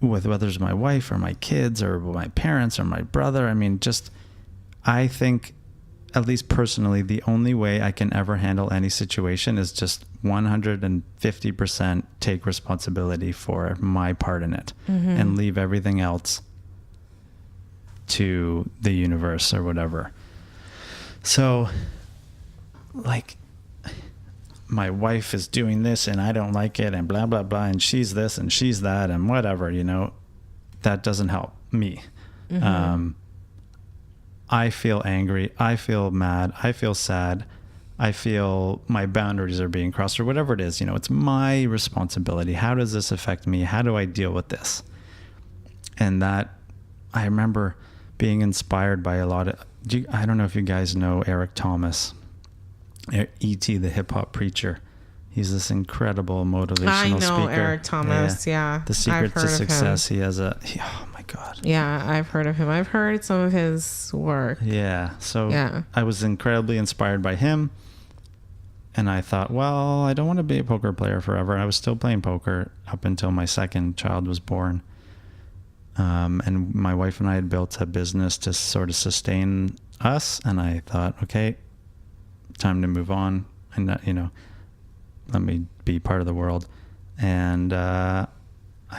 S4: with whether it's my wife or my kids or my parents or my brother, I think at least personally, the only way I can ever handle any situation is just 150% take responsibility for my part in it and leave everything else to the universe or whatever. So, like, my wife is doing this and I don't like it and blah, blah, blah, and she's this and she's that and whatever, you know, that doesn't help me. I feel angry. I feel mad. I feel sad. I feel my boundaries are being crossed or whatever it is. You know, it's my responsibility. How does this affect me? How do I deal with this? And that, I remember being inspired by a lot of, I don't know if you guys know Eric Thomas, E.T. the hip hop preacher. He's this incredible motivational speaker.
S2: I know Eric Thomas. Yeah.
S4: The Secret to Success. He has oh my God.
S2: Yeah, I've heard of him. I've heard some of his work.
S4: Yeah. So I was incredibly inspired by him. And I thought, well, I don't want to be a poker player forever. I was still playing poker up until my second child was born. And my wife and I had built a business to sort of sustain us. And I thought, okay, time to move on. And, you know, let me be part of the world. And I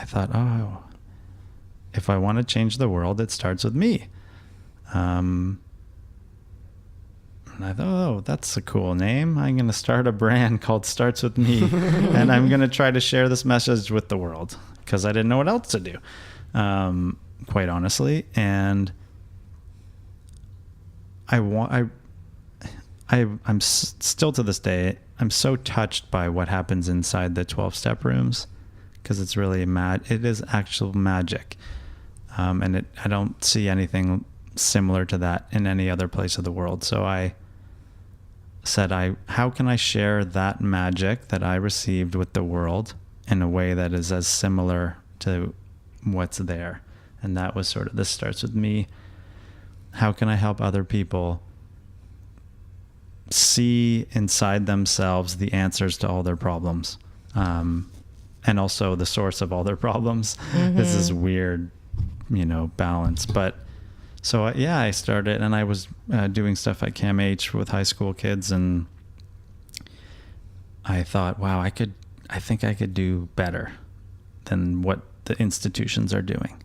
S4: thought, oh, if I want to change the world, it starts with me. And I thought, oh, that's a cool name. I'm going to start a brand called Starts With Me. And I'm going to try to share this message with the world because I didn't know what else to do, quite honestly. And I'm still to this day, I'm so touched by what happens inside the 12-step rooms because it's really it is actual magic. And I don't see anything similar to that in any other place of the world. So I said, how can I share that magic that I received with the world in a way that is as similar to what's there? And that was sort of, this starts with me. How can I help other people see inside themselves the answers to all their problems, and also the source of all their problems? This is weird, you know, balance. But so I started, and I was doing stuff at CAMH with high school kids, and I thought, wow, I think I could do better than what the institutions are doing.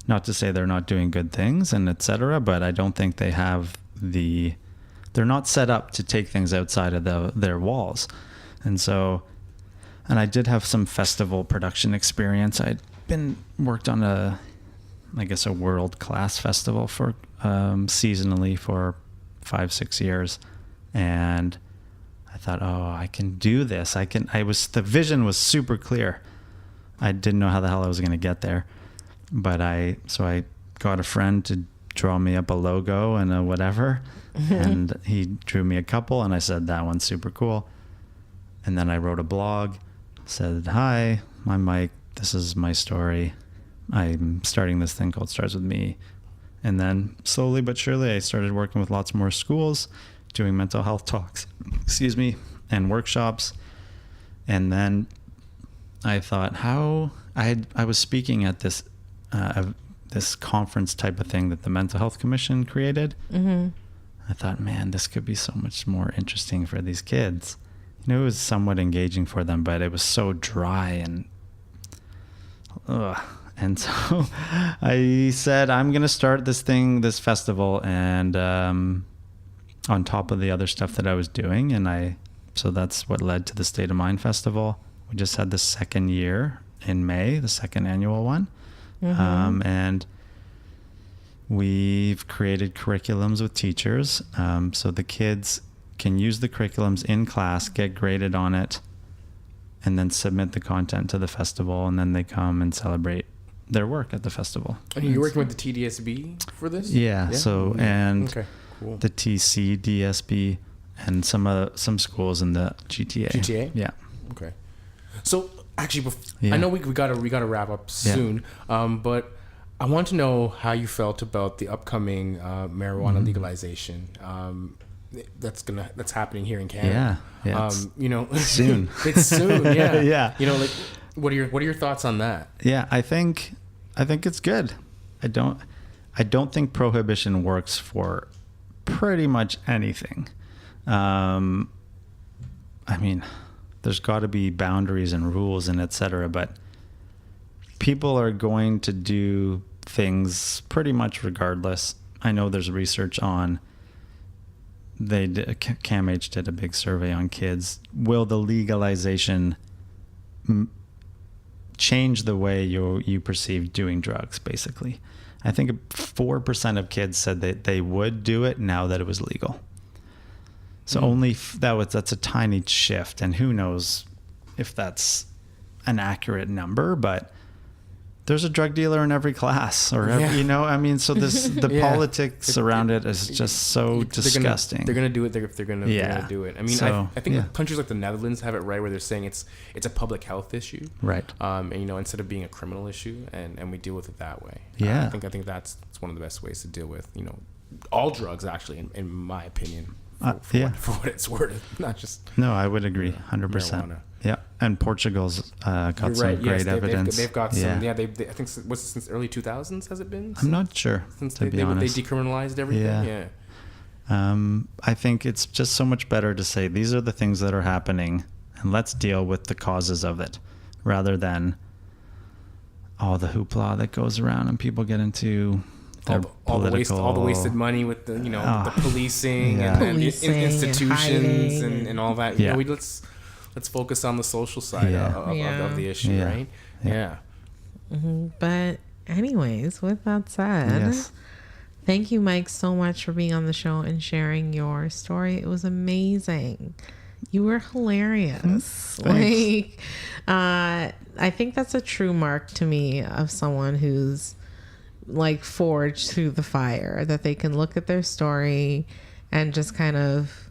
S4: Not to say they're not doing good things and etc., but I don't think they have they're not set up to take things outside of their walls. And I did have some festival production experience. I'd worked on a world-class festival for seasonally for 5-6 years. And I thought, oh, I can do this. The vision was super clear. I didn't know how the hell I was going to get there. But I got a friend to draw me up a logo and a whatever. And he drew me a couple, and I said, that one's super cool. And then I wrote a blog, said, hi, I'm Mike. This is my story. I'm starting this thing called Starts With Me. And then slowly but surely, I started working with lots more schools, doing mental health talks, and workshops. And then I thought, I was speaking at this conference type of thing that the Mental Health Commission created. I thought, man, this could be so much more interesting for these kids. You know, it was somewhat engaging for them, but it was so dry and And so I said, I'm going to start this festival, and on top of the other stuff that I was doing. And so that's what led to the State of Mind Festival. We just had the second year in May, the second annual one. And we've created curriculums with teachers. So the kids can use the curriculums in class, get graded on it, and then submit the content to the festival. And then they come and celebrate their work at the festival.
S1: And you're working with the TDSB for this?
S4: Yeah. So, and cool. The TCDSB and some schools in the GTA.
S1: GTA?
S4: Yeah.
S1: Okay. So actually, I know we gotta wrap up soon. But I want to know how you felt about the upcoming marijuana legalization. That's happening here in Canada.
S4: Yeah.
S1: Soon. It's soon. Yeah.
S4: Yeah.
S1: Like, what are your thoughts on that?
S4: Yeah, I think it's good. I don't think prohibition works for pretty much anything. I mean, there's got to be boundaries and rules and etc. But people are going to do things pretty much regardless. I know there's research on. CAMH did a big survey on kids. Will the legalization change the way you perceive doing drugs? Basically, I think 4% of kids said that they would do it now that it was legal. So only that's a tiny shift, and who knows if that's an accurate number, but there's a drug dealer in every class, or every, I mean, so the politics around it is just so disgusting.
S1: They're gonna do it if they're gonna do it. I mean,
S4: So,
S1: I think countries like the Netherlands have it right, where they're saying it's a public health issue,
S4: Right.
S1: And instead of being a criminal issue, and we deal with it that way.
S4: Yeah.
S1: I think that's one of the best ways to deal with all drugs, actually, in my opinion. For what it's worth, not just.
S4: No, I would agree, 100%.
S1: Marijuana.
S4: Yeah, and Portugal's got
S1: You're
S4: some
S1: right.
S4: great
S1: Yes,
S4: evidence.
S1: they've got some. Yeah, they I think since early 2000s has it been?
S4: I'm not sure,
S1: Since
S4: to
S1: they
S4: be honest.
S1: decriminalized everything.
S4: Yeah.
S1: Yeah.
S4: I think it's just so much better to say these are the things that are happening, and let's deal with the causes of it, rather than all the hoopla that goes around and people get into.
S1: All the wasted money with the the policing and
S2: Policing and
S1: institutions
S2: hiding
S1: and all that.
S4: Yeah.
S1: Let's focus on the social side of the issue,
S4: Yeah.
S1: right? Yeah.
S2: But anyways, with that said,
S4: Yes.
S2: thank you, Mike, so much for being on the show and sharing your story. It was amazing. You were hilarious. I think that's a true mark to me of someone who's like forged through the fire, that they can look at their story and just kind of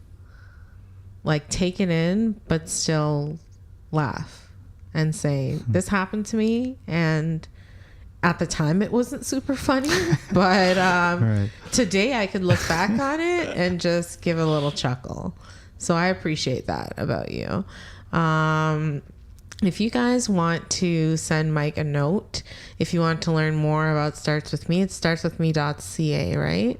S2: like take it in, but still laugh and say, this happened to me. And at the time it wasn't super funny, but
S4: Right.
S2: today I could look back on it and just give a little chuckle. So I appreciate that about you. If you guys want to send Mike a note, if you want to learn more about Starts With Me, it's startswithme.ca, right?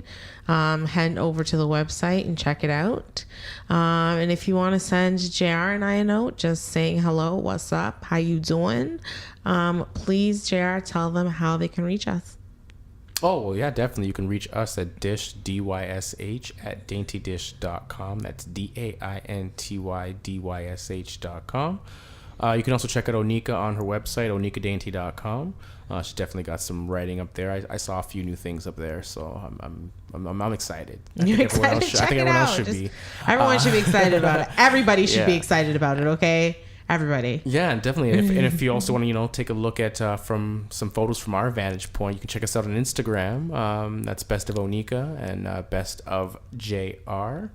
S2: Head over to the website and check it out. And if you want to send JR and I a note, just saying hello, what's up, how you doing? Please, JR, tell them how they can reach us.
S1: Oh, well, yeah, definitely. You can reach us at dysh, dysh, at daintydysh.com. That's daintydysh.com. You can also check out Onika on her website, onikadainty.com. She's definitely got some writing up there. I saw a few new things up there, so I'm excited.
S2: You're excited?
S1: I think everyone else should
S2: Just-
S1: be.
S2: Everyone should be excited about it. Everybody should be
S1: Yeah.
S2: excited about it, okay? Everybody.
S1: Yeah, definitely. And if you also want to, take a look at from some photos from our vantage point, you can check us out on Instagram. That's Best of Onika and Best of J.R.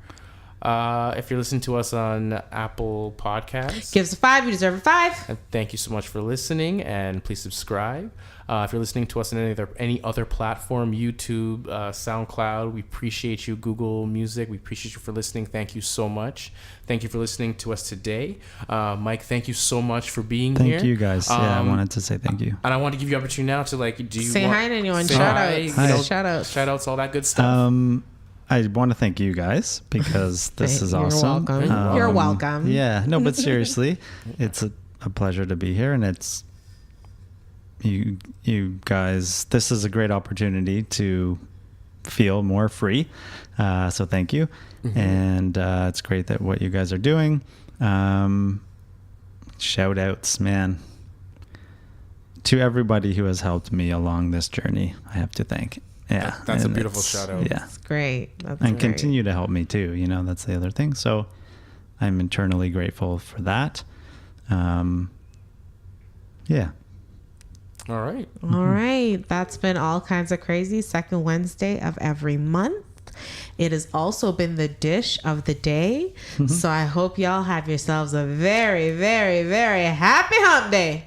S1: If you're listening to us on Apple Podcasts,
S2: Give us a 5. You deserve a 5.
S1: and thank you so much for listening, and please subscribe. If you're listening to us on any other platform, YouTube, SoundCloud, we appreciate you. Google Music, we appreciate you for listening. Thank you so much. Thank you for listening to us today. Mike, thank you so much for being here.
S4: Thank you guys. I wanted to say thank you.
S1: And I want to give you opportunity now to
S2: Say hi to anyone.
S1: say
S2: Shout
S1: hi,
S2: outs. Shout outs.
S1: shout outs, all that good stuff.
S4: I want to thank you guys because this is
S2: You're
S4: awesome.
S2: welcome. You're welcome.
S4: Yeah, no, but seriously, it's a pleasure to be here, and it's you guys. This is a great opportunity to feel more free. So thank you, and it's great that what you guys are doing. Shout outs, man, to everybody who has helped me along this journey. I have to thank. Yeah,
S1: That's a
S4: and
S1: beautiful
S4: it's-
S1: shout out.
S4: Yeah,
S2: That's great. That's
S4: and
S2: great.
S4: continue to help me too. That's the other thing. So I'm eternally grateful for that. Yeah.
S1: All right.
S2: All right. That's been All Kinds of Crazy, second Wednesday of every month. It has also been the dish of the day. So I hope y'all have yourselves a very, very, very happy hump day.